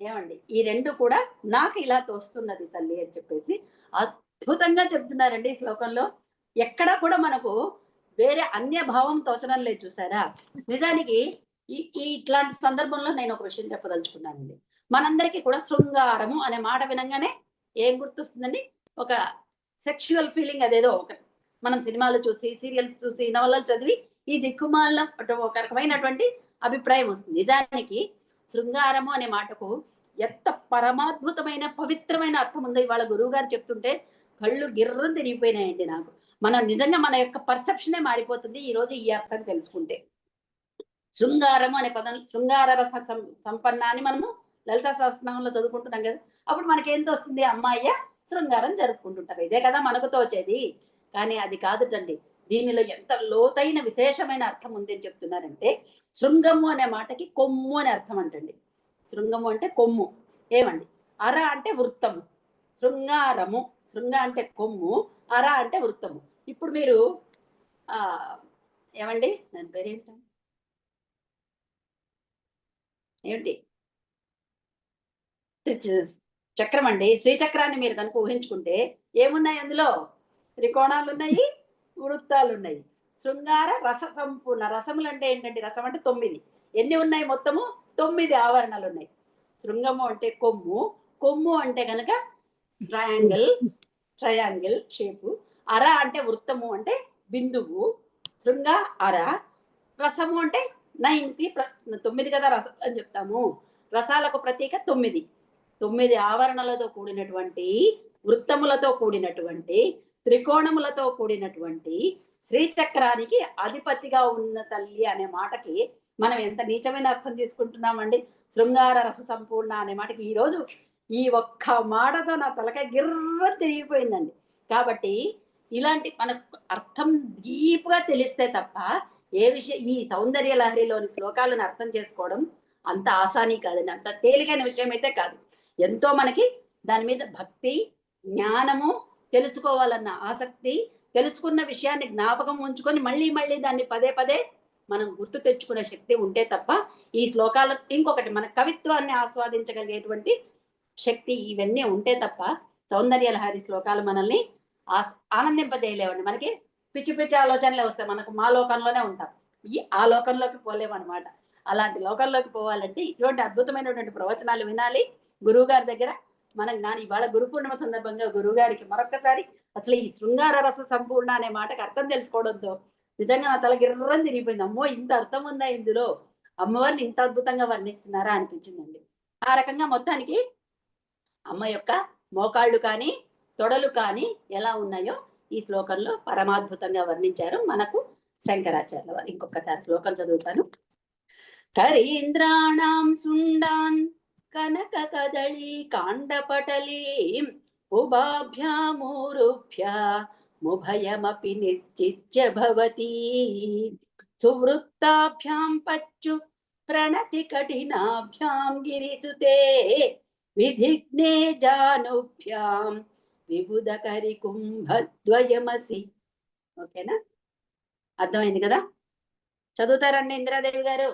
ఏమండి ఈ రెండు కూడా నాకు ఇలా తోస్తున్నది తల్లి అని చెప్పేసి అద్భుతంగా చెప్తున్నారండి ఈ శ్లోకంలో. ఎక్కడా కూడా మనకు వేరే అన్య భావం తోచడం లేదు, చూసారా. నిజానికి ఈ ఇట్లాంటి సందర్భంలో నేను ఒక విషయం చెప్పదలుచుకున్నానండి. మనందరికీ కూడా శృంగారము అనే మాట వినంగానే ఏం గుర్తొస్తుందండి? ఒక సెక్షువల్ ఫీలింగ్, అదేదో ఒక మనం సినిమాలు చూసి, సీరియల్స్ చూసి, నవలలు చదివి ఈ దిక్కుమాల ఒక రకమైనటువంటి అభిప్రాయం వస్తుంది. నిజానికి శృంగారము అనే మాటకు ఎంత పరమాద్భుతమైన పవిత్రమైన అర్థం ఉందో ఇవాళ గురువు గారు చెప్తుంటే కళ్ళు గిర్రం తిరిగిపోయినాయండి నాకు. మనం నిజంగా మన యొక్క పర్సెప్షనే మారిపోతుంది ఈ రోజు ఈ అర్థం తెలుసుకుంటే. శృంగారము అనే పదం, శృంగార రస సంపన్న అని మనము లలితా సహస్రనామంలో చదువుకుంటున్నాం కదా. అప్పుడు మనకేం తోస్తుంది? అమ్మాయ్య శృంగారం జరుపుకుంటుంటారు, ఇదే కదా మనకు తోచేది. కానీ అది కాదుటండి, దీనిలో ఎంత లోతైన విశేషమైన అర్థం ఉంది అని చెప్తున్నారంటే, శృంగము అనే మాటకి కొమ్ము అనే అర్థం అంటండి. శృంగము అంటే కొమ్ము. ఏమండి? అర అంటే వృత్తము. శృంగారము, శృంగ అంటే కొమ్ము, అర అంటే వృత్తము. ఇప్పుడు మీరు ఏమండి దాని పేరేంట, ఏమిటి, చక్రం అండి. శ్రీచక్రాన్ని మీరు కనుక ఊహించుకుంటే ఏమున్నాయి అందులో? త్రికోణాలు ఉన్నాయి, వృత్తాలు ఉన్నాయి. శృంగార రస సంపూర్ణ. రసములు అంటే ఏంటంటే, రసం అంటే 9. ఎన్ని ఉన్నాయి మొత్తము? 9 ఆవరణలు ఉన్నాయి. శృంగము అంటే కొమ్ము, కొమ్ము అంటే కనుక ట్రయాంగిల్ షేపు, అర అంటే వృత్తము అంటే బిందువు, శృంగ అర, రసము అంటే 9కి 9 కదా రసం అని చెప్తాము. రసాలకు ప్రతీక 9. 9 ఆవరణలతో కూడినటువంటి, వృత్తములతో కూడినటువంటి, త్రికోణములతో కూడినటువంటి శ్రీచక్రానికి అధిపతిగా ఉన్న తల్లి అనే మాటకి మనం ఎంత నీచమైన అర్థం తీసుకుంటున్నామండి. శృంగార రస సంపూర్ణ అనే మాటకి ఈరోజు ఈ ఒక్క మాటతో నా తలకాయ గిర్ర తిరిగిపోయిందండి. కాబట్టి ఇలాంటి మనకు అర్థం డీప్గా తెలిస్తే తప్ప ఏ విషయం, ఈ సౌందర్య లహరిలోని శ్లోకాలను అర్థం చేసుకోవడం అంత ఆసానీ కాదండి, అంత తేలికైన విషయం అయితే కాదు. ఎంతో మనకి దాని మీద భక్తి, జ్ఞానము, తెలుసుకోవాలన్న ఆసక్తి, తెలుసుకున్న విషయాన్ని జ్ఞాపకం ఉంచుకొని మళ్ళీ మళ్ళీ దాన్ని పదే పదే మనం గుర్తు తెచ్చుకునే శక్తి ఉంటే తప్ప ఈ శ్లోకాలు, ఇంకొకటి మన కవిత్వాన్ని ఆస్వాదించగలిగేటువంటి శక్తి, ఇవన్నీ ఉంటే తప్ప సౌందర్య లహరి శ్లోకాలు మనల్ని ఆనందింపజేయలేవండి. మనకి పిచ్చి పిచ్చి ఆలోచనలే వస్తాయి. మనకు మా లోకంలోనే ఉంటాం, ఆ లోకంలోకి పోలేమన్నమాట. అలాంటి లోకంలోకి పోవాలంటే ఇటువంటి అద్భుతమైనటువంటి ప్రవచనాలు వినాలి గురువు గారి దగ్గర. మనం ఇవాళ గురు పూర్ణిమ సందర్భంగా గురువు గారికి మరొక్కసారి అసలు ఈ శృంగార రస సంపూర్ణ అనే మాటకు అర్థం తెలుసుకోవడంతో నిజంగా నా తల గిర్రం తిరిగిపోయింది. అమ్మో, ఇంత అర్థం ఉందా ఇందులో, అమ్మవారిని ఇంత అద్భుతంగా వర్ణిస్తున్నారా అనిపించిందండి. ఆ రకంగా మొత్తానికి అమ్మ యొక్క మోకాళ్ళు కానీ తొడలు కానీ ఎలా ఉన్నాయో ఈ శ్లోకంలో పరమాద్భుతంగా వర్ణించారు మనకు శంకరాచార్య వారు. ఇంకొకసారి శ్లోకం చదువుతాను. కరీంద్రాణం శుండాన్ కనక కదళీ కాండపటలీ ఉభాభ్యామురుభ్యాముభయమపి నిర్జిత్య భవతి సువృత్తాభ్యాం పచ్చు ప్రణతి కఠినాభ్యాం గిరిసుతే విధిఘ్నే జానుభ్యాం విబుధకరి కుంభద్వయమసి. ఓకేనా? అర్థమైంది కదా? చదువుతారండి ఇందిరాదేవి గారు?